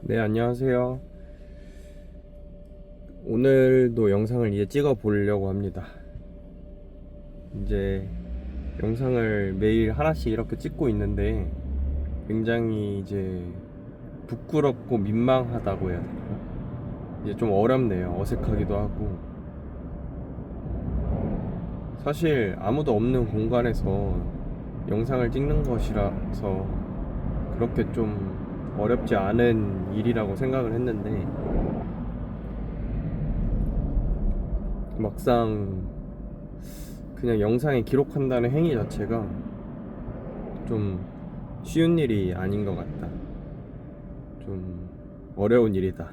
네, 안녕하세요. 오늘도 영상을 이제 찍어 보려고 합니다. 이제 영상을 매일 하나씩 이렇게 찍고 있는데 굉장히 이제 부끄럽고 민망하다고 해야 되나? 이제 좀 어렵네요. 어색하기도 하고. 사실 아무도 없는 공간에서 영상을 찍는 것이라서 그렇게 좀 어렵지 않은 일이라고 생각을 했는데 막상 그냥 영상에 기록한다는 행위 자체가 좀 쉬운 일이 아닌 것 같다. 좀 어려운 일이다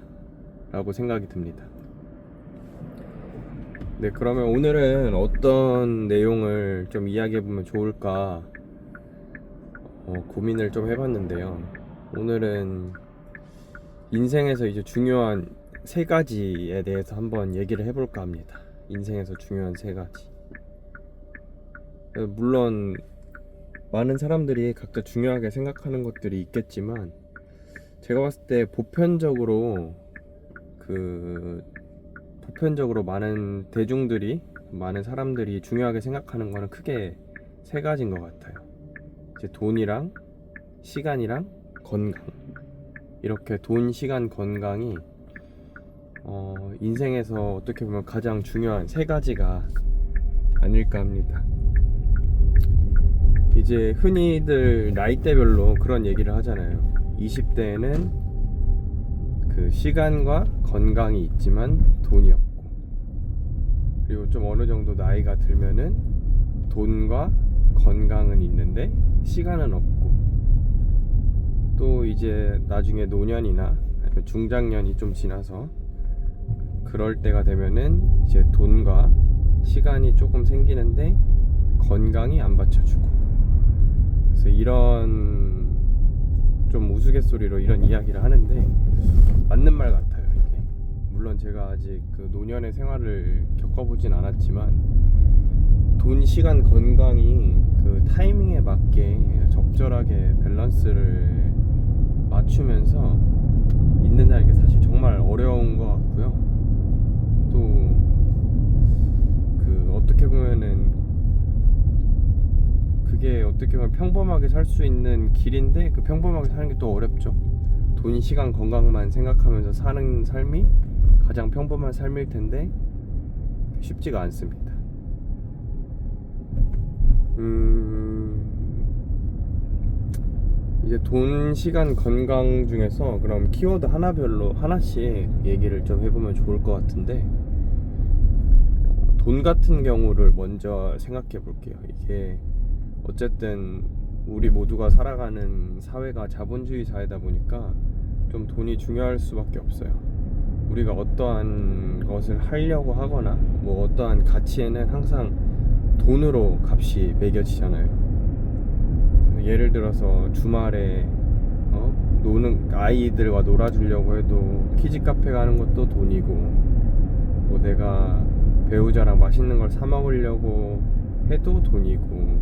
라고 생각이 듭니다. 네, 그러면 오늘은 어떤 내용을 좀 이야기해보면 좋을까 고민을 좀 해봤는데요. 오늘은 인생에서 이제 중요한 세 가지에 대해서 한번 얘기를 해볼까 합니다. 인생에서 중요한 세 가지. 물론 많은 사람들이 각자 중요하게 생각하는 것들이 있겠지만 제가 봤을 때 보편적으로 많은 대중들이, 많은 사람들이 중요하게 생각하는 거는 크게 세 가지인 것 같아요. 이제 돈이랑 시간이랑 건강. 이렇게 돈, 시간, 건강이 인생에서 어떻게 보면 가장 중요한 세 가지가 아닐까 합니다. 이제 흔히들 나이대별로 그런 얘기를 하잖아요. 20대에는 그 시간과 건강이 있지만 돈이 없고, 그리고 좀 어느 정도 나이가 들면은 돈과 건강은 있는데 시간은 없고, 또 이제 나중에 노년이나 중장년이 좀 지나서 그럴 때가 되면은 이제 돈과 시간이 조금 생기는데 건강이 안 받쳐주고, 그래서 이런 좀 우스갯소리로 이런 이야기를 하는데 맞는 말 같아요. 이게 물론 제가 아직 그 노년의 생활을 겪어보진 않았지만 돈, 시간, 건강이 그 타이밍에 맞게 적절하게 밸런스를 맞추면서 있는 게 사실 정말 어려운 것 같고요. 또 그 어떻게 보면은 그게 어떻게 보면 평범하게 살 수 있는 길인데 그 평범하게 사는 게 또 어렵죠. 돈, 시간, 건강만 생각하면서 사는 삶이 가장 평범한 삶일 텐데 쉽지가 않습니다. 이제 돈, 시간, 건강 중에서 그럼 키워드 하나별로 하나씩 얘기를 좀 해보면 좋을 것 같은데, 돈 같은 경우를 먼저 생각해 볼게요. 이게 어쨌든 우리 모두가 살아가는 사회가 자본주의 사회다 보니까 좀 돈이 중요할 수밖에 없어요. 우리가 어떠한 것을 하려고 하거나 뭐 어떠한 가치에는 항상 돈으로 값이 매겨지잖아요. 예를 들어서 주말에 노는 아이들과 놀아주려고 해도 키즈 카페 가는 것도 돈이고, 뭐 내가 배우자랑 맛있는 걸 사 먹으려고 해도 돈이고,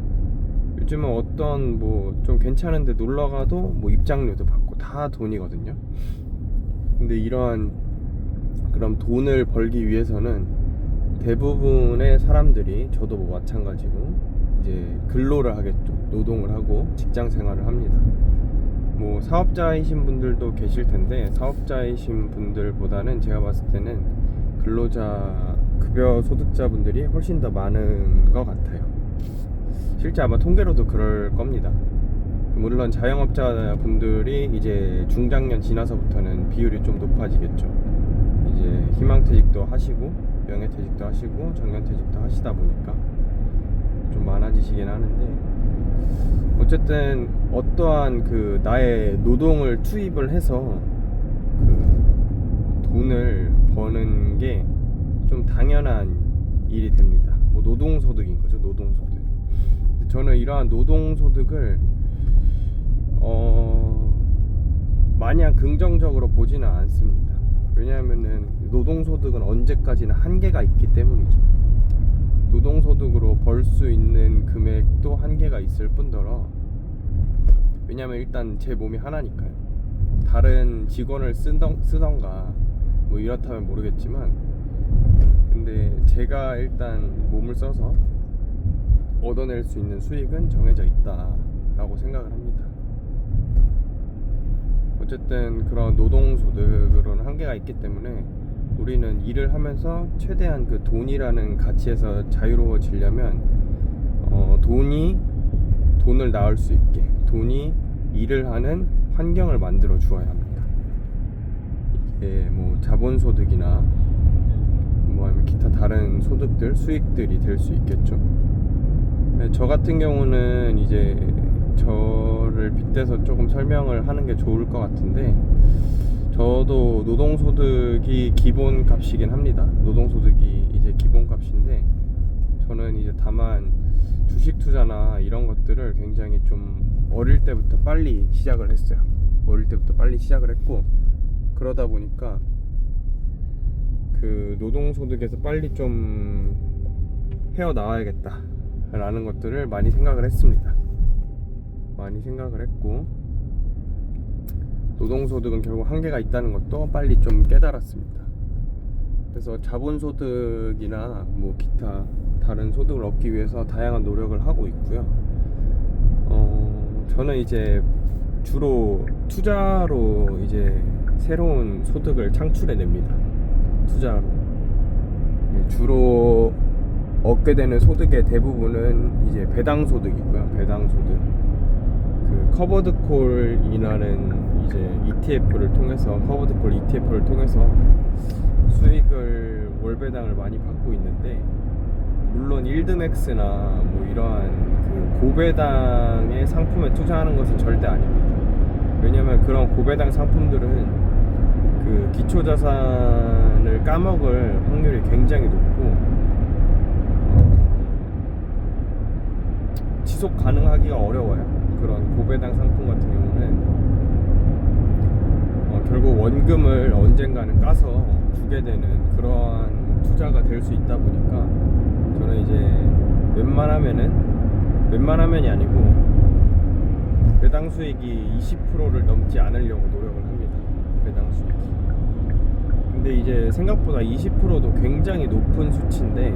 요즘은 어떤 뭐 좀 괜찮은데 놀러 가도 뭐 입장료도 받고 다 돈이거든요. 근데 이러한 그럼 돈을 벌기 위해서는 대부분의 사람들이, 저도 뭐 마찬가지고 이제 근로를 하겠죠. 노동을 하고 직장 생활을 합니다. 뭐 사업자이신 분들도 계실 텐데 사업자이신 분들보다는 제가 봤을 때는 근로자, 급여 소득자분들이 훨씬 더 많은 것 같아요. 실제 아마 통계로도 그럴 겁니다. 물론 자영업자분들이 이제 중장년 지나서부터는 비율이 좀 높아지겠죠. 이제 희망퇴직도 하시고 명예퇴직도 하시고 정년퇴직도 하시다 보니까 좀 많아지시긴 하는데, 어쨌든 어떠한 그 나의 노동을 투입을 해서 그 돈을 버는 게 좀 당연한 일이 됩니다. 뭐 노동소득인 거죠, 노동소득. 저는 이러한 노동소득을 마냥 긍정적으로 보지는 않습니다. 왜냐하면은 노동소득은 언제까지나 한계가 있기 때문이죠. 노동소득으로 벌 수 있는 금액도 한계가 있을 뿐더러, 왜냐면 일단 제 몸이 하나니까요. 다른 직원을 쓰던가 뭐 이렇다면 모르겠지만, 근데 제가 일단 몸을 써서 얻어낼 수 있는 수익은 정해져 있다라고 생각을 합니다. 어쨌든 그런 노동소득으로는 한계가 있기 때문에 우리는 일을 하면서 최대한 그 돈이라는 가치에서 자유로워지려면 돈을 낳을 수 있게, 돈이 일을 하는 환경을 만들어 주어야 합니다. 이게 뭐 자본소득이나 뭐 아니면 기타 다른 소득들, 수익들이 될 수 있겠죠. 저 같은 경우는 이제 저를 빗대서 조금 설명을 하는 게 좋을 것 같은데, 저도 노동소득이 기본값이긴 합니다. 노동소득이 이제 기본값인데, 저는 이제 다만 주식 투자나 이런 것들을 굉장히 좀 어릴 때부터 빨리 시작을 했어요. 어릴 때부터 빨리 시작을 했고, 그러다 보니까 그 노동소득에서 빨리 좀 헤어나와야겠다 라는 것들을 많이 생각을 했습니다. 많이 생각을 했고, 노동소득은 결국 한계가 있다는 것도 빨리 좀 깨달았습니다. 그래서 자본소득이나 뭐 기타 다른 소득을 얻기 위해서 다양한 노력을 하고 있고요. 저는 이제 주로 투자로 이제 새로운 소득을 창출해냅니다. 투자로 주로 얻게 되는 소득의 대부분은 이제 배당소득이고요. 배당소득, 그 커버드콜이라는 이제 ETF를 통해서, 커버드콜 ETF를 통해서 수익을 월배당을 많이 받고 있는데, 물론 일드맥스나 뭐 이러한 그 고배당의 상품에 투자하는 것은 절대 아닙니다. 왜냐면 그런 고배당 상품들은 그 기초자산을 까먹을 확률이 굉장히 높고, 지속 가능하기가 어려워요. 그런 고배당 상품 같은 경우는 결국 원금을 언젠가는 까서 주게 되는 그러한 투자가 될 수 있다 보니까, 저는 이제 웬만하면이 아니고 배당 수익이 20%를 넘지 않으려고 노력을 합니다. 배당 수익이. 근데 이제 생각보다 20%도 굉장히 높은 수치인데,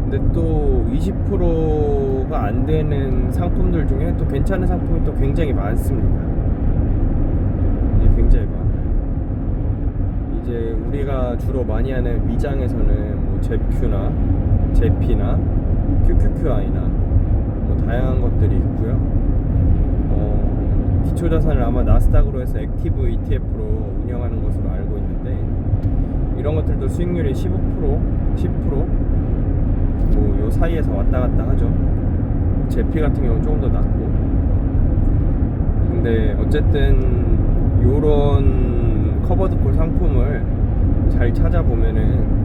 근데 또 20%가 안 되는 상품들 중에 또 괜찮은 상품이 또 굉장히 많습니다. 이제 굉장히 많아요. 이제 우리가 주로 많이 하는 미장에서는 뭐 잽큐나 제피나 QQQI나 뭐 다양한 것들이 있고요. 기초자산을 아마 나스닥으로 해서 액티브 ETF로 운영하는 것으로 알고 있는데, 이런 것들도 수익률이 15%, 10% 뭐 요 사이에서 왔다 갔다 하죠. 제피 같은 경우는 조금 더 낮고. 근데 어쨌든 요런 커버드콜 상품을 잘 찾아보면은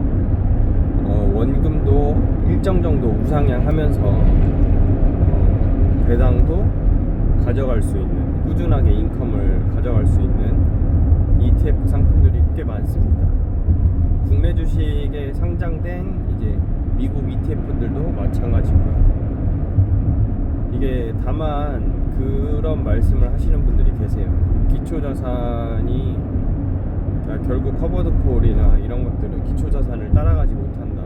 원금도 일정 정도 우상향하면서 배당도 가져갈 수 있는, 꾸준하게 인컴을 가져갈 수 있는 ETF 상품들이 꽤 많습니다. 국내 주식에 상장된 이제 미국 ETF들도 마찬가지고요. 이게 다만 그런 말씀을 하시는 분들이 계세요. 기초자산이, 결국 커버드콜이나 이런 것들은 기초자산을 따라가지 못한다.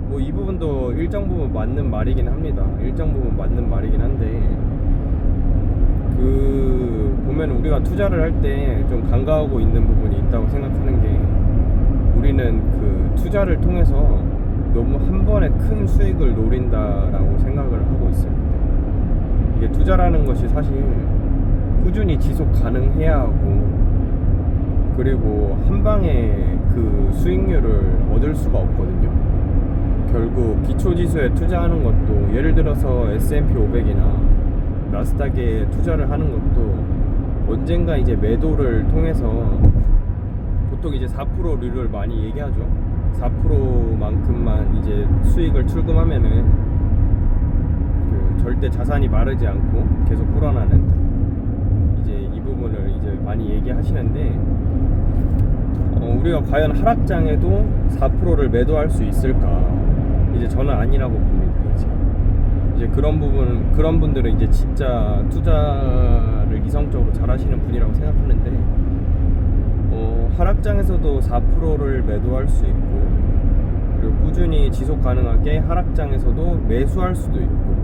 뭐 이 부분도 일정 부분 맞는 말이긴 합니다. 일정 부분 맞는 말이긴 한데, 그 보면 우리가 투자를 할 때 좀 간과하고 있는 부분이 있다고 생각하는 게, 우리는 그 투자를 통해서 너무 한 번에 큰 수익을 노린다라고 생각을 하고 있습니다. 이게 투자라는 것이 사실 꾸준히 지속 가능해야 하고, 그리고 한 방에 그 수익률을 얻을 수가 없거든요. 결국 기초지수에 투자하는 것도, 예를 들어서 S&P 500이나 나스닥에 투자를 하는 것도 언젠가 이제 매도를 통해서, 보통 이제 4%를 많이 얘기하죠. 4%만큼만 이제 수익을 출금하면은 그 절대 자산이 마르지 않고 계속 불어나는, 이제 이 부분을 이제 많이 얘기하시는데, 우리가 과연 하락장에도 4%를 매도할 수 있을까? 이제 저는 아니라고 봅니다. 이제 그런 분들은 이제 진짜 투자를 이성적으로 잘 하시는 분이라고 생각하는데 하락장에서도 4%를 매도할 수 있고, 그리고 꾸준히 지속 가능하게 하락장에서도 매수할 수도 있고,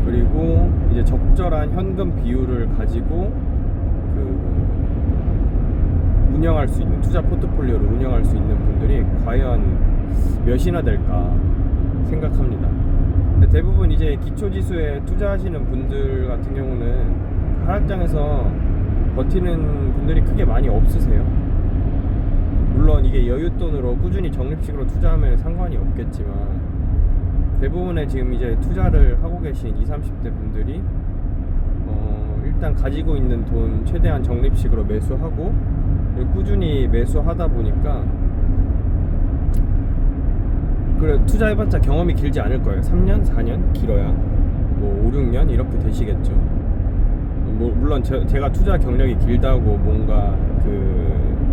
그리고 이제 적절한 현금 비율을 가지고 운영할 수 있는, 투자 포트폴리오를 운영할 수 있는 분들이 과연 몇이나 될까 생각합니다. 대부분 이제 기초지수에 투자하시는 분들 같은 경우는 하락장에서 버티는 분들이 크게 많이 없으세요. 물론 이게 여윳돈으로 꾸준히 적립식으로 투자하면 상관이 없겠지만, 대부분의 지금 이제 투자를 하고 계신 20, 30대 분들이 일단 가지고 있는 돈 최대한 적립식으로 매수하고, 꾸준히 매수하다 보니까 그래, 투자해봤자 경험이 길지 않을 거예요. 3년, 4년 길어야 뭐 5, 6년 이렇게 되시겠죠. 물론 제가 투자 경력이 길다고 뭔가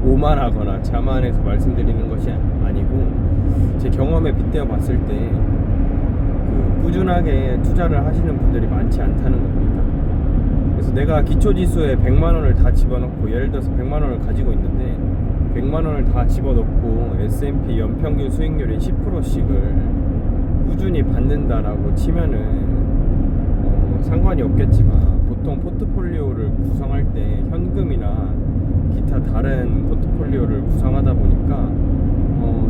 오만하거나 자만해서 말씀드리는 것이 아니고, 제 경험에 빗대어 봤을 때 꾸준하게 투자를 하시는 분들이 많지 않다는 겁니다. 그래서 내가 기초지수에 100만원을 다 집어넣고, 예를 들어서 100만원을 가지고 있는데 100만원을 다 집어넣고 S&P 연평균 수익률이 10%씩을 꾸준히 받는다라고 치면은 상관이 없겠지만, 보통 포트폴리오를 구성할 때 현금이나 기타 다른 포트폴리오를 구성하다 보니까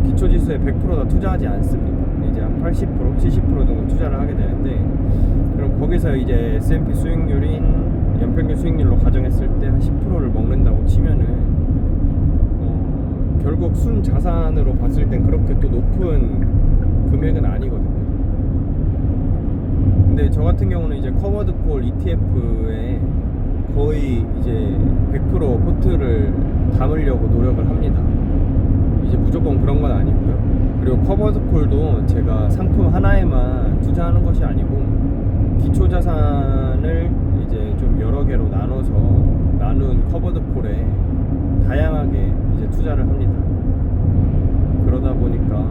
기초지수에 100% 다 투자하지 않습니다. 이제 한 80%, 70% 정도 투자를 하게 되는데, 그럼 거기서 이제 S&P 수익률인 연평균 수익률로 가정했을 때 한 10%를 먹는다고 치면은 결국 순 자산으로 봤을 땐 그렇게 또 높은 금액은 아니거든요. 근데 저 같은 경우는 이제 커버드 콜 ETF에 거의 이제 100% 포트를 담으려고 노력을 합니다. 이제 무조건 그런 건 아니고요. 그리고 커버드 콜도 제가 상품 하나에만 투자하는 것이 아니고, 기초 자산을 이제 좀 여러 개로 나눈 커버드 콜에 다양하게 이제 투자를 합니다. 그러다 보니까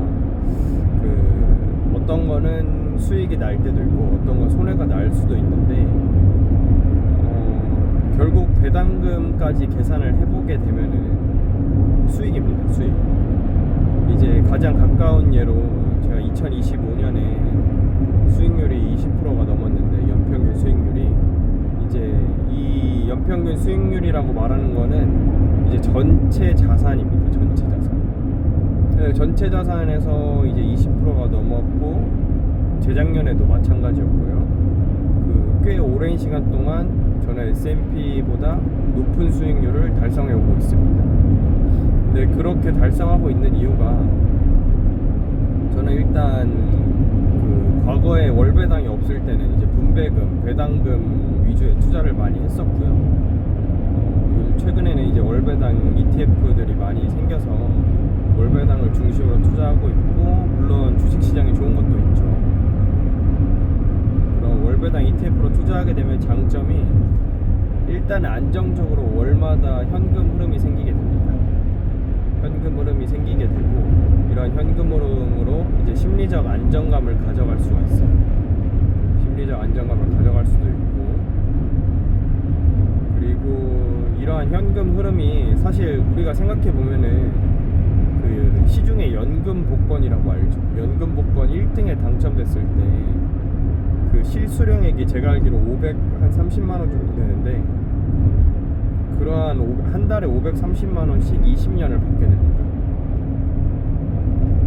어떤 거는 수익이 날 때도 있고, 어떤 건 손해가 날 수도 있는데, 결국 배당금까지 계산을 해보게 되면은 수익입니다. 수익. 이제 가장 가까운 예로 제가 2025년에 수익률이 20%가 넘었는데, 연평균 수익률이, 이제 이 연평균 수익률이라고 말하는 거는 이제 전체 자산입니다. 전체 자산. 전체 자산에서 이제 20%가 넘었고, 재작년에도 마찬가지였고요. 꽤 오랜 시간 동안 저는 S&P보다 높은 수익률을 달성해 오고 있습니다. 근데 그렇게 달성하고 있는 이유가, 저는 일단 과거에 월배당이 없을 때는 이제 분배금, 배당금 위주의 투자를 많이 했었고요. 최근에는 이제 월배당 ETF들이 많이 생겨서 월배당을 중심으로 투자하고 있고, 물론 주식시장이 좋은 것도 있죠. 그럼 월배당 ETF로 투자하게 되면 장점이, 일단 안정적으로 월마다 현금 흐름이 생기게 됩니다. 현금 흐름이 생기게 되고, 이런 현금 흐름으로 이제 심리적 안정감을 가져갈 수가 있어요. 심리적 안정감을 가져갈 수도 있고, 그리고 이러한 현금 흐름이 사실 우리가 생각해 보면은 시중에 연금 복권이라고 알죠. 연금 복권 1등에 당첨됐을 때 실수령액이 제가 알기로 한 30만 원 정도 되는데, 그러한 한 달에 530만 원씩 20년을 받게 됩니다.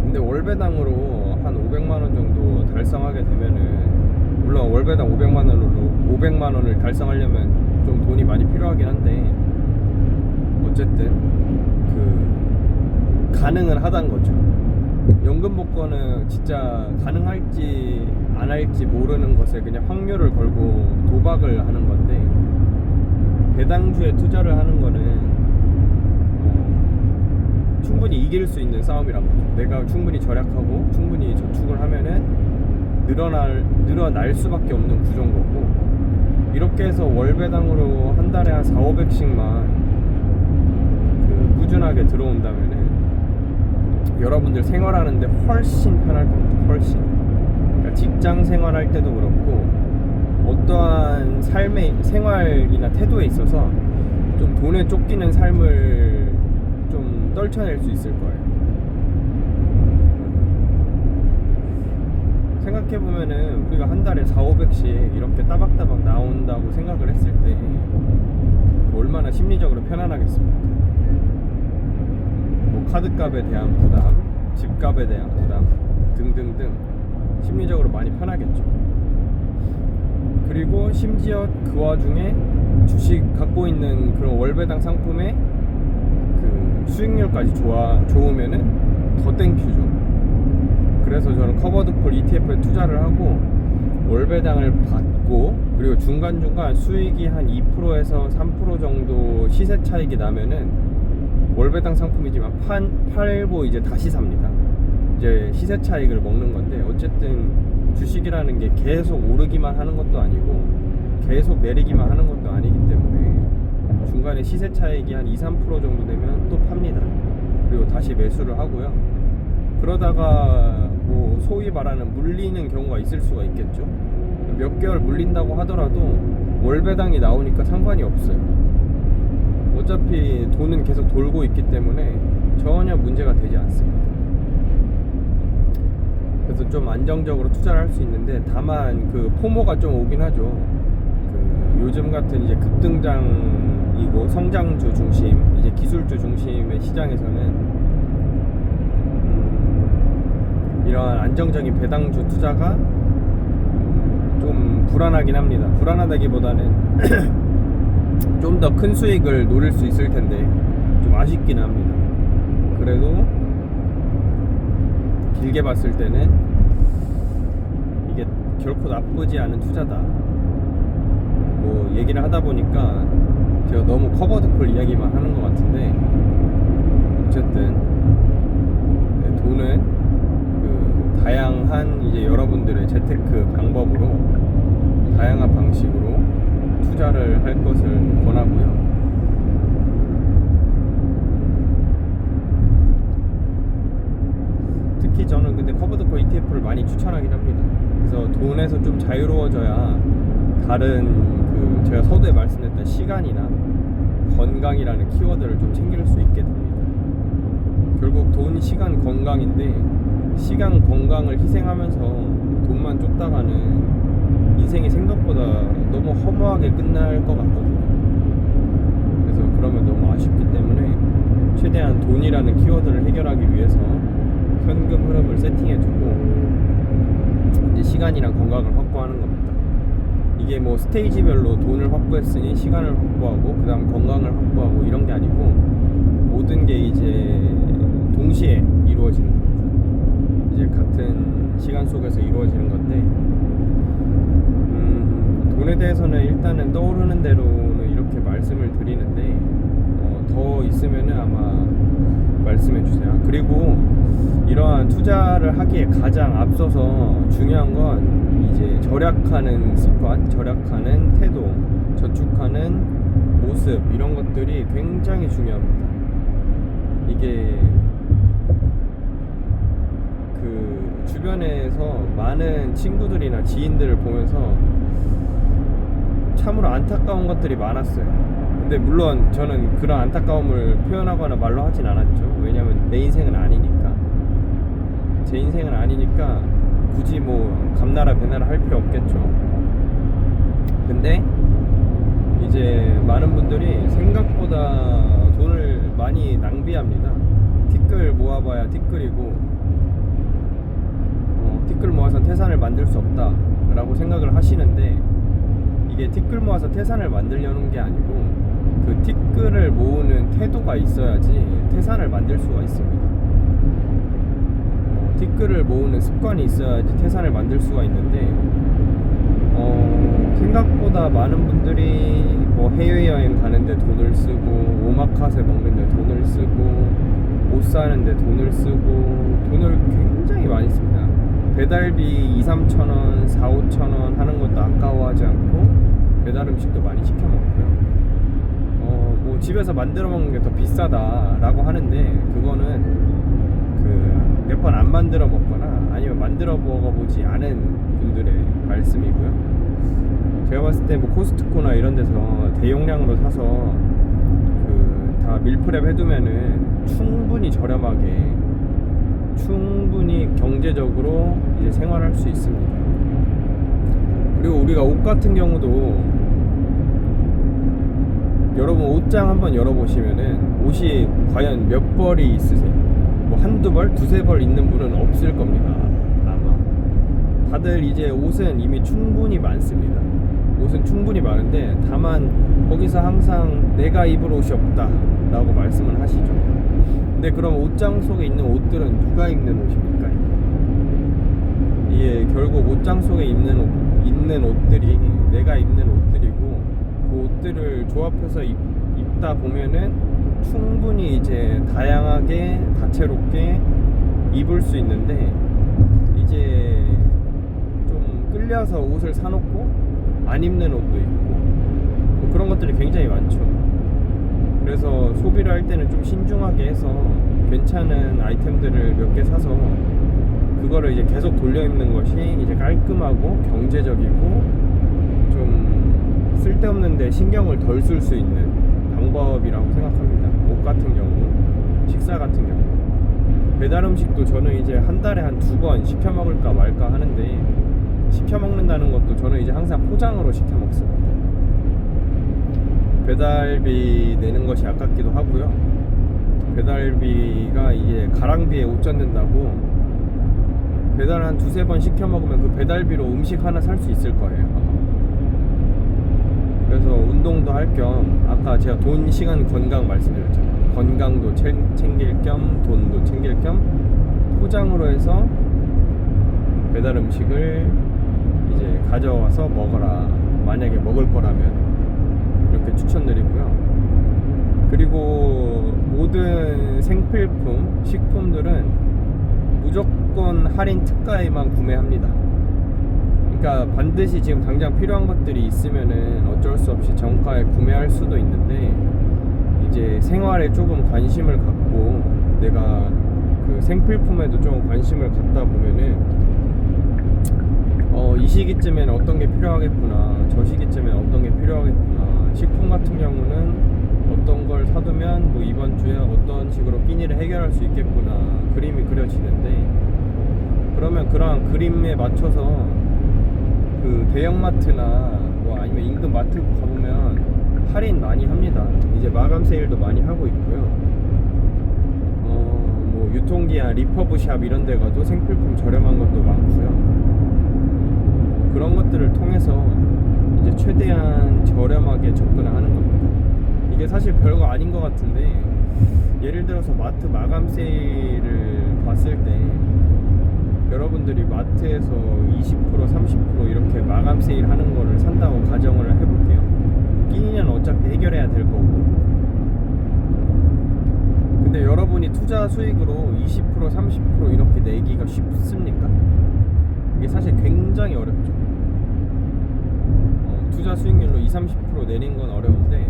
근데 월배당으로 한 500만 원 정도 달성하게 되면은, 물론 월배당 500만 원을 달성하려면 좀 돈이 많이 필요하긴 한데, 어쨌든 가능은 하다는 거죠. 연금 복권은 진짜 가능할지 안 할지 모르는 것에 그냥 확률을 걸고 도박을 하는 건데, 배당주에 투자를 하는 거는 충분히 이길 수 있는 싸움이란 거죠. 내가 충분히 절약하고 충분히 저축을 하면은 늘어날 수밖에 없는 구조인 거고, 이렇게 해서 월배당으로 한 달에 한 4,500씩만 꾸준하게 들어온다면은 여러분들 생활하는데 훨씬 편할 겁니다. 훨씬. 그러니까 직장 생활할 때도 그렇고, 어떠한 삶의 생활이나 태도에 있어서 좀 돈에 쫓기는 삶을 좀 떨쳐낼 수 있을 거예요. 생각해보면은 우리가 한 달에 4,500씩 이렇게 따박따박 나온다고 생각을 했을 때 얼마나 심리적으로 편안하겠습니까? 뭐 카드값에 대한 부담, 집값에 대한 부담 등등등 심리적으로 많이 편하겠죠. 그리고 심지어 그 와중에 주식 갖고 있는 그런 월배당 상품의 그 수익률까지 좋으면은 더 땡큐죠. 그래서 저는 커버드콜 ETF에 투자를 하고 월배당을 받고, 그리고 중간중간 수익이 한 2%에서 3% 정도 시세 차익이 나면은 월배당 상품이지만 팔고 이제 다시 삽니다. 이제 시세 차익을 먹는 건데, 어쨌든 주식이라는 게 계속 오르기만 하는 것도 아니고 계속 내리기만 하는 것도 아니기 때문에 중간에 시세 차익이 한 2-3% 정도 되면 또 팝니다. 그리고 다시 매수를 하고요. 그러다가 뭐 소위 말하는 물리는 경우가 있을 수가 있겠죠. 몇 개월 물린다고 하더라도 월배당이 나오니까 상관이 없어요. 어차피 돈은 계속 돌고 있기 때문에 전혀 문제가 되지 않습니다. 그래서 좀 안정적으로 투자를 할 수 있는데, 다만 그 포모가 좀 오긴 하죠. 그 요즘 같은 이제 급등장이고 성장주 중심, 이제 기술주 중심의 시장에서는 이러한 안정적인 배당주 투자가 좀 불안하긴 합니다. 불안하다기보다는 좀 더 큰 수익을 노릴 수 있을 텐데 좀 아쉽긴 합니다. 그래도 길게 봤을 때는 이게 결코 나쁘지 않은 투자다. 뭐 얘기를 하다 보니까 제가 너무 커버드콜 이야기만 하는 것 같은데, 어쨌든 돈은 그 다양한 이제 여러분들의 재테크 방법으로 다양한 방식으로 투자를 할 것을 권하고요. 특히 저는 근데 커버드콜 ETF를 많이 추천하긴 합니다. 그래서 돈에서 좀 자유로워져야 다른 그 제가 서두에 말씀드렸던 시간이나 건강이라는 키워드를 좀 챙길 수 있게 됩니다. 결국 돈, 시간, 건강인데, 시간, 건강을 희생하면서 돈만 쫓다가는 인생이 생각보다 너무 허무하게 끝날 것 같거든요. 그래서 그러면 너무 아쉽기 때문에 최대한 돈이라는 키워드를 해결하기 위해서 현금 흐름을 세팅해두고 이제 시간이랑 건강을 확보하는 겁니다. 이게 뭐 스테이지별로 돈을 확보했으니 시간을 확보하고 그 다음 건강을 확보하고 이런 게 아니고, 모든 게 이제 동시에 이루어지는 겁니다. 이제 같은 시간 속에서 이루어지는 건데, 돈에 대해서는 일단은 떠오르는 대로는 이렇게 말씀을 드리는데, 더 있으면은 아마 말씀해 주세요. 그리고 이러한 투자를 하기에 가장 앞서서 중요한 건 이제 절약하는 습관, 절약하는 태도, 저축하는 모습, 이런 것들이 굉장히 중요합니다. 이게 그 주변에서 많은 친구들이나 지인들을 보면서 참으로 안타까운 것들이 많았어요. 근데 물론 저는 그런 안타까움을 표현하거나 말로 하진 않았죠. 왜냐면 내 인생은 아니니까. 제 인생은 아니니까 굳이 뭐 감나라 배나라 할 필요 없겠죠. 근데 이제 많은 분들이 생각보다 돈을 많이 낭비합니다. 티끌 모아봐야 티끌이고, 티끌 모아서 태산을 만들 수 없다 라고 생각을 하시는데, 이게 티끌 모아서 태산을 만들려는 게 아니고 그 티끌을 모으는 태도가 있어야지 태산을 만들 수가 있습니다. 티끌을 모으는 습관이 있어야지 태산을 만들 수가 있는데, 생각보다 많은 분들이 뭐 해외여행 가는데 돈을 쓰고, 오마카세 먹는데 돈을 쓰고, 옷 사는데 돈을 쓰고, 돈을 굉장히 많이 씁니다. 배달비 2-3천원, 4-5천원 하는 것도 아까워하지 않고 배달 음식도 많이 시켜 먹고요. 뭐 집에서 만들어 먹는 게 더 비싸다라고 하는데, 그거는 그 몇 번 안 만들어 먹거나 아니면 만들어 먹어보지 않은 분들의 말씀이고요. 제가 봤을 때 뭐 코스트코나 이런 데서 대용량으로 사서 다 밀프렙 해두면은 충분히 저렴하게, 충분히 경제적으로 이제 생활할 수 있습니다. 그리고 우리가 옷 같은 경우도, 여러분 옷장 한번 열어보시면은 옷이 과연 몇 벌이 있으세요? 뭐 한두 벌, 두세 벌 있는 분은 없을 겁니다. 아마 다들 이제 옷은 이미 충분히 많습니다. 옷은 충분히 많은데, 다만 거기서 항상 내가 입을 옷이 없다 라고 말씀을 하시죠. 근데 그럼 옷장 속에 있는 옷들은 누가 입는 옷입니까? 이게 결국 옷장 속에 있는 옷들이 내가 입는 옷들이고, 그 옷들을 조합해서 입다 보면은 충분히 이제 다양하게 다채롭게 입을 수 있는데, 이제 좀 끌려서 옷을 사놓고 안 입는 옷도 있고 뭐 그런 것들이 굉장히 많죠. 그래서 소비를 할 때는 좀 신중하게 해서 괜찮은 아이템들을 몇 개 사서 그거를 이제 계속 돌려 입는 것이 이제 깔끔하고 경제적이고 좀 쓸데없는데 신경을 덜 쓸 수 있는 방법이라고 생각합니다. 옷 같은 경우, 식사 같은 경우, 배달 음식도 저는 이제 한 달에 한 2번 시켜 먹을까 말까 하는데, 시켜 먹는다는 것도 저는 이제 항상 포장으로 시켜 먹습니다. 배달비 내는 것이 아깝기도 하고요. 배달비가 이제 가랑비에 옷 젖는다고 배달 한 2-3번 시켜 먹으면 그 배달비로 음식 하나 살 수 있을 거예요. 그래서 운동도 할 겸, 아까 제가 돈, 시간, 건강 말씀드렸잖아요. 건강도 챙길 겸 돈도 챙길 겸 포장으로 해서 배달 음식을 이제 가져와서 먹어라, 만약에 먹을 거라면, 이렇게 추천드리고요. 그리고 모든 생필품, 식품들은 무조건 할인 특가에만 구매합니다. 그러니까 반드시 지금 당장 필요한 것들이 있으면은 어쩔 수 없이 정가에 구매할 수도 있는데, 이제 생활에 조금 관심을 갖고 내가 그 생필품에도 좀 관심을 갖다 보면은 이 시기쯤에는 어떤 게 필요하겠구나, 저 시기쯤에는 어떤 게 필요하겠구나, 식품 같은 경우는 어떤 걸 사두면 뭐 이번 주에 어떤 식으로 끼니를 해결할 수 있겠구나, 그림이 그려지는데, 그러면 그러한 그림에 맞춰서 그 대형마트나 뭐 아니면 인근 마트 가보면 할인 많이 합니다. 이제 마감 세일도 많이 하고 있고요. 뭐 유통기한, 리퍼브샵 이런 데 가도 생필품 저렴한 것도 많고요. 그런 것들을 통해서 이제 최대한 저렴하게 접근을 하는 겁니다. 이게 사실 별거 아닌 것 같은데, 예를 들어서 마트 마감 세일을 봤을 때 여러분들이 마트에서 20%, 30% 이렇게 마감 세일 하는 거를 산다고 가정을 해볼게요. 끼니는 어차피 해결해야 될 거고, 근데 여러분이 투자 수익으로 20%, 30% 이렇게 내기가 쉽습니까? 이게 사실 굉장히 어렵죠. 투자 수익률로 20-30% 내린 건 어려운데,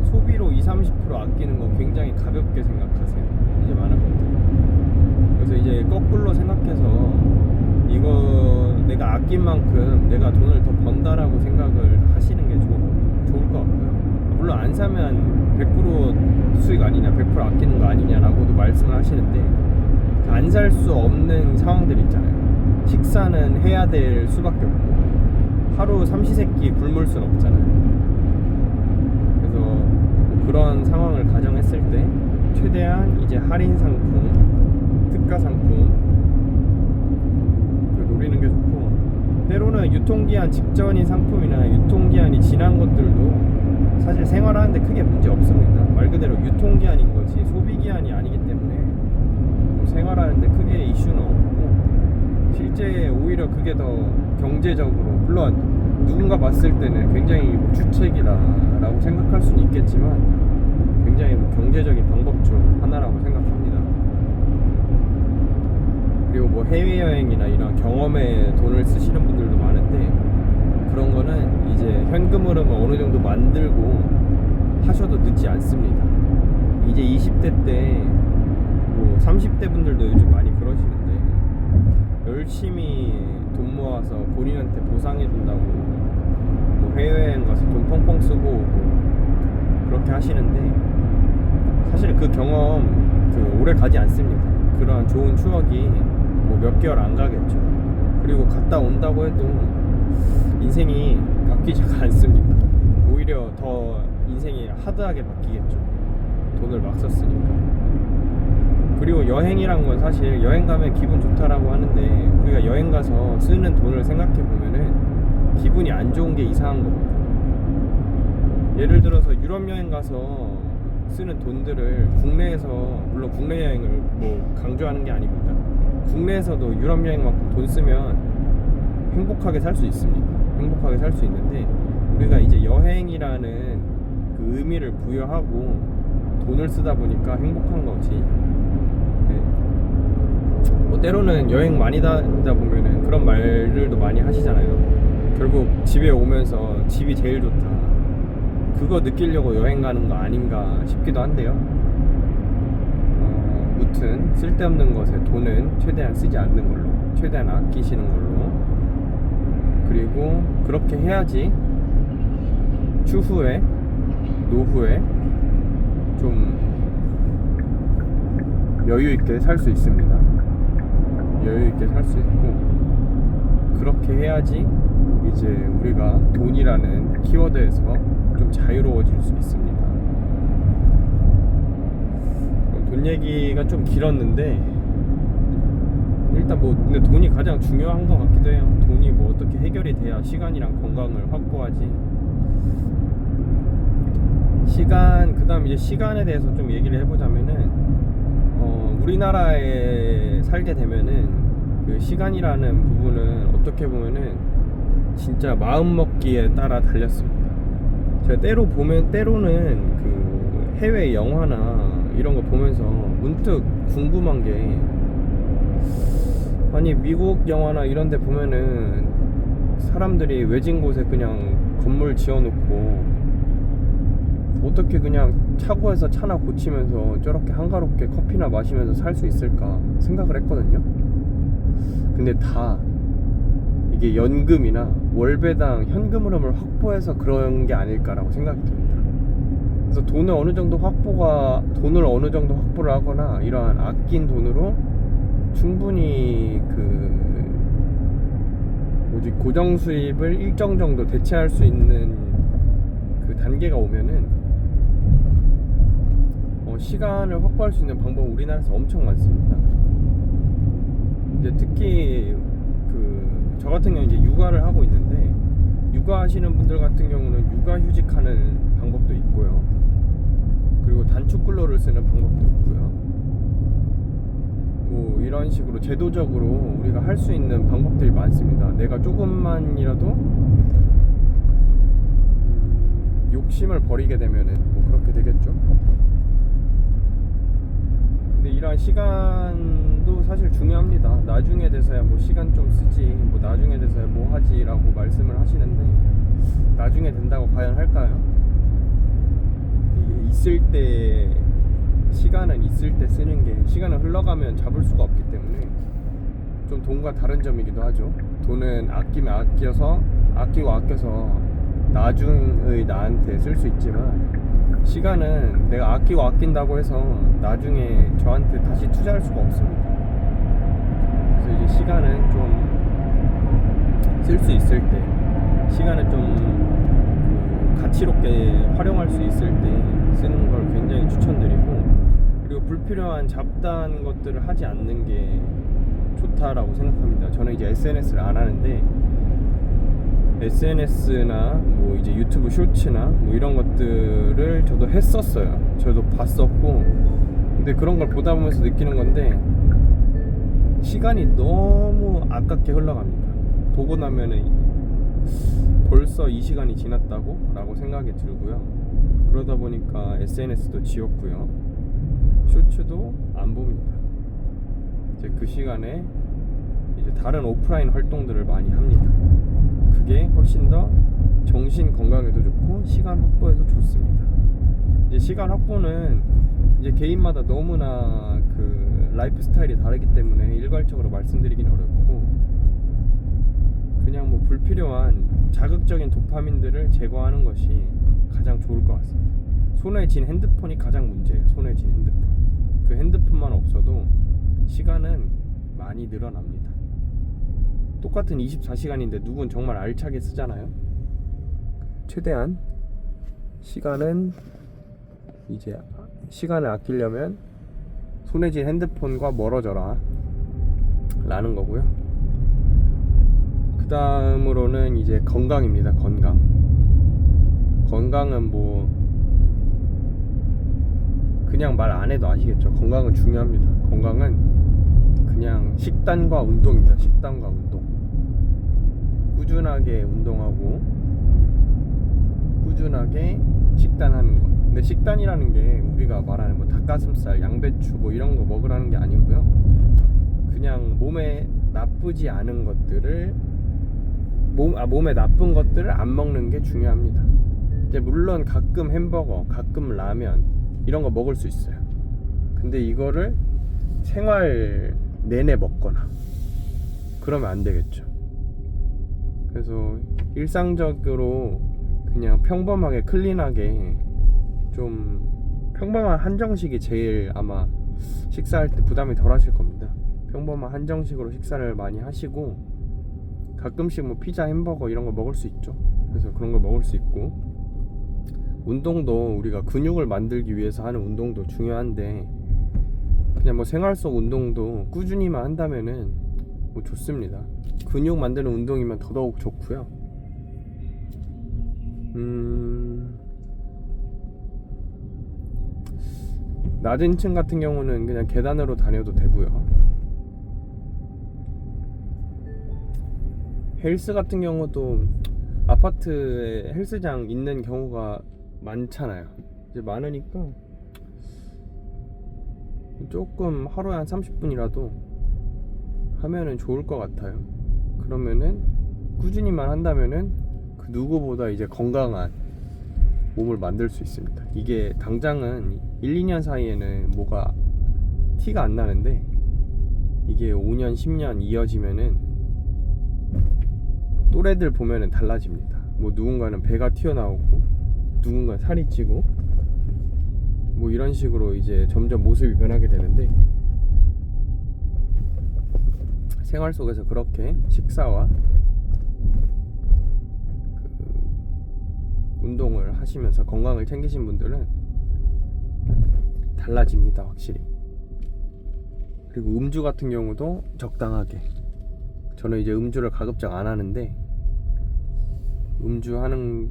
소비로 20-30% 아끼는 건 굉장히 가볍게 생각하세요, 이제 많은 분들이. 그래서 이제 거꾸로 생각해서 이거 내가 아낀 만큼 내가 돈을 더 번다라고 생각을 하시는 게 좋을 것 같고요. 물론 안 사면 100% 수익 아니냐, 100% 아끼는 거 아니냐라고도 말씀을 하시는데, 안 살 수 없는 상황들 있잖아요. 식사는 해야 될 수밖에 없고, 하루 삼시세끼 굶을 순 없잖아요. 그래서 뭐 그런 상황을 가정했을 때 최대한 이제 할인 상품, 특가 상품 노리는 게 좋고, 때로는 유통기한 직전인 상품이나 유통기한이 지난 것들도 사실 생활하는데 크게 문제 없습니다. 말 그대로 유통기한인 거지 소비기한이 아니기 때문에 뭐 생활하는데 크게 이슈는 없고, 실제 오히려 그게 더 경제적으로, 물론 누군가 봤을 때는 굉장히 주책이다라고 생각할 수는 있겠지만 굉장히 경제적인 방법 중 하나라고 생각합니다. 그리고 뭐 해외여행이나 이런 경험에 돈을 쓰시는 분들도 많은데, 그런 거는 이제 현금 흐름을 어느 정도 만들고 하셔도 늦지 않습니다. 이제 20대 때, 뭐 30대 분들도 요즘 많이 그러시는데, 열심히 돈 모아서 본인한테 보상해 준다고 해외여행 가서 돈 펑펑 쓰고 오고 그렇게 하시는데 사실 그 경험 오래 가지 않습니다. 그러한 좋은 추억이 뭐 몇 개월 안 가겠죠. 그리고 갔다 온다고 해도 인생이 바뀌지가 않습니다. 오히려 더 인생이 하드하게 바뀌겠죠. 돈을 막 썼으니까. 그리고 여행이란 건 사실 여행 가면 기분 좋다라고 하는데 우리가 여행 가서 쓰는 돈을 생각해 보면은 기분이 안 좋은 게 이상한 겁니다. 예를 들어서 유럽 여행 가서 쓰는 돈들을 국내에서, 물론 국내 여행을 뭐 강조하는 게 아닙니다. 국내에서도 유럽 여행만큼 돈 쓰면 행복하게 살 수 있습니다. 행복하게 살 수 있는데 우리가 이제 여행이라는 그 의미를 부여하고 돈을 쓰다 보니까 행복한 거지. 네. 뭐 때로는 여행 많이 다니다 보면은 그런 말들도 많이 하시잖아요. 결국 집에 오면서 집이 제일 좋다. 그거 느끼려고 여행 가는 거 아닌가 싶기도 한데요. 무튼 쓸데없는 것에 돈은 최대한 쓰지 않는 걸로, 최대한 아끼시는 걸로. 그리고 그렇게 해야지 추후에, 노후에 좀 여유 있게 살 수 있습니다. 여유 있게 살 수 있고, 그렇게 해야지 이제 우리가 돈이라는 키워드에서 좀 자유로워질 수 있습니다. 돈 얘기가 좀 길었는데 일단 뭐 근데 돈이 가장 중요한 것 같기도 해요. 돈이 뭐 어떻게 해결이 돼야 시간이랑 건강을 확보하지. 시간, 그 다음 이제 시간에 대해서 좀 얘기를 해보자면은 우리나라에 살게 되면은 그 시간이라는 부분은 어떻게 보면은 진짜 마음먹기에 따라 달렸습니다. 제가 때로는 그 해외 영화나 이런 거 보면서 문득 궁금한 게, 아니 미국 영화나 이런 데 보면은 사람들이 외진 곳에 그냥 건물 지어놓고 어떻게 그냥 차고에서 차나 고치면서 저렇게 한가롭게 커피나 마시면서 살 수 있을까 생각을 했거든요. 근데 다 이게 연금이나 월배당 현금 흐름을 확보해서 그런 게 아닐까라고 생각이 듭니다. 그래서 돈을 어느 정도 확보를 하거나 이러한 아낀 돈으로 충분히 고정 수입을 일정 정도 대체할 수 있는 그 단계가 오면은 시간을 확보할 수 있는 방법은 우리나라에서 엄청 많습니다. 이제 특히 저 같은 경우는 이제 육아를 하고 있는데, 육아하시는 분들 같은 경우는 육아휴직하는 방법도 있고요. 그리고 단축근로를 쓰는 방법도 있고요. 뭐 이런 식으로 제도적으로 우리가 할 수 있는 방법들이 많습니다. 내가 조금만이라도 욕심을 버리게 되면은 뭐 그렇게 되겠죠. 근데 이러한 시간도 사실 중요합니다. 나중에 돼서야 뭐 시간 좀 쓰지, 뭐 나중에 돼서야 뭐 하지 라고 말씀을 하시는데, 나중에 된다고 과연 할까요? 이게 있을 때, 시간은 있을 때 쓰는 게, 시간은 흘러가면 잡을 수가 없기 때문에 좀 돈과 다른 점이기도 하죠. 돈은 아끼고 아껴서 나중의 나한테 쓸 수 있지만, 시간은 내가 아끼고 아낀다고 해서 나중에 저한테 다시 투자할 수가 없습니다. 그래서 이제 시간은 좀 쓸 수 있을 때, 시간을 좀 가치롭게 활용할 수 있을 때 쓰는 걸 굉장히 추천드리고, 그리고 불필요한 잡다한 것들을 하지 않는 게 좋다라고 생각합니다. 저는 이제 SNS를 안 하는데, SNS나 뭐 이제 유튜브 쇼츠나 뭐 이런 것들을 저도 했었어요. 저도 봤었고, 근데 그런 걸 보다 보면서 느끼는 건데, 시간이 너무 아깝게 흘러갑니다. 보고 나면은 벌써 이 시간이 지났다고? 라고 생각이 들고요. 그러다 보니까 SNS도 지웠고요. 쇼츠도 안 봅니다. 이제 그 시간에 이제 다른 오프라인 활동들을 많이 합니다. 그게 훨씬 더 정신 건강에도 좋고 시간 확보에도 좋습니다. 이제 시간 확보는 이제 개인마다 너무나 그 라이프 스타일이 다르기 때문에 일괄적으로 말씀드리긴 어렵고, 그냥 뭐 불필요한 자극적인 도파민들을 제거하는 것이 가장 좋을 것 같습니다. 손에 쥔 핸드폰이 가장 문제예요. 손에 쥔 핸드폰. 그 핸드폰만 없어도 시간은 많이 늘어납니다. 똑같은 24시간인데 누군 정말 알차게 쓰잖아요. 최대한 시간을 아끼려면 손에 쥔 핸드폰과 멀어져라 라는 거고요. 그 다음으로는 이제 건강입니다. 건강은 뭐 그냥 말 안 해도 아시겠죠. 건강은 중요합니다. 건강은 그냥 식단과 운동입니다. 식단과 운동. 꾸준하게 운동하고 꾸준하게 식단하는 것. 근데 식단이라는 게 우리가 말하는 뭐 닭가슴살, 양배추 뭐 이런 거 먹으라는 게 아니고요. 그냥 몸에 나쁘지 않은 것들을 몸에 나쁜 것들을 안 먹는 게 중요합니다. 이제 물론 가끔 햄버거, 가끔 라면 이런 거 먹을 수 있어요. 근데 이거를 생활 내내 먹거나 그러면 안 되겠죠. 그래서 일상적으로 그냥 평범하게 클린하게 좀 평범한 한정식이 제일 아마 식사할 때 부담이 덜 하실 겁니다. 평범한 한정식으로 식사를 많이 하시고 가끔씩 뭐 피자, 햄버거 이런 거 먹을 수 있죠. 그래서 그런 거 먹을 수 있고 운동도 우리가 근육을 만들기 위해서 하는 운동도 중요한데 그냥 뭐 생활 속 운동도 꾸준히만 한다면은 뭐 좋습니다. 근육 만드는 운동이면 더더욱 좋고요. 낮은 층 같은 경우는 그냥 계단으로 다녀도 되고요. 헬스 같은 경우도 아파트에 헬스장 있는 경우가 많잖아요. 이제 많으니까 조금 하루에 한 30분이라도 하면은 좋을 것 같아요. 그러면은 꾸준히만 한다면은 그 누구보다 이제 건강한 몸을 만들 수 있습니다. 이게 당장은 1, 2년 사이에는 뭐가 티가 안 나는데 이게 5년, 10년 이어지면은 또래들 보면은 달라집니다. 뭐 누군가는 배가 튀어나오고 누군가는 살이 찌고 뭐 이런 식으로 이제 점점 모습이 변하게 되는데 생활 속에서 그렇게 식사와 운동을 하시면서 건강을 챙기신 분들은 달라집니다. 확실히. 그리고 음주 같은 경우도 적당하게. 저는 이제 음주를 가급적 안 하는데 음주하는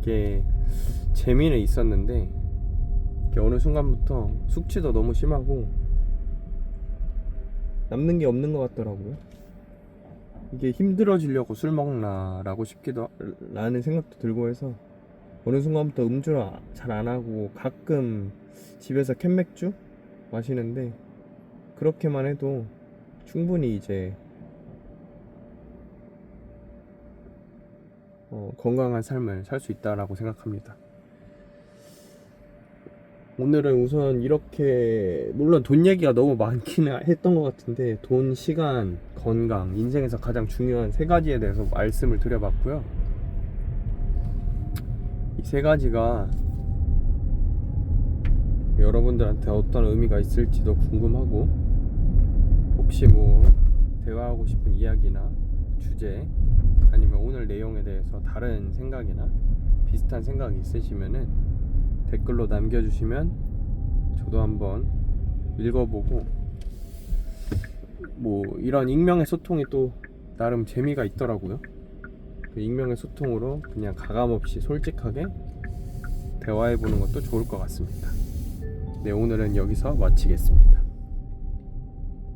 게 재미는 있었는데 어느 순간부터 숙취도 너무 심하고 남는 게 없는 것 같더라고요. 이게 힘들어지려고 술 먹나 라는 생각도 들고 해서 어느 순간부터 음주를 잘 안 하고 가끔 집에서 캔맥주 마시는데 그렇게만 해도 충분히 이제 건강한 삶을 살 수 있다라고 생각합니다. 오늘은 우선 이렇게 물론 돈 얘기가 너무 많기는 했던 것 같은데 돈, 시간, 건강, 인생에서 가장 중요한 세 가지에 대해서 말씀을 드려봤고요. 이 세 가지가 여러분들한테 어떤 의미가 있을지도 궁금하고 혹시 뭐 대화하고 싶은 이야기나 주제 아니면 오늘 내용에 대해서 다른 생각이나 비슷한 생각이 있으시면은 댓글로 남겨주시면 저도 한번 읽어보고 뭐 이런 익명의 소통이 또 나름 재미가 있더라고요. 그 익명의 소통으로 그냥 가감없이 솔직하게 대화해보는 것도 좋을 것 같습니다. 네, 오늘은 여기서 마치겠습니다.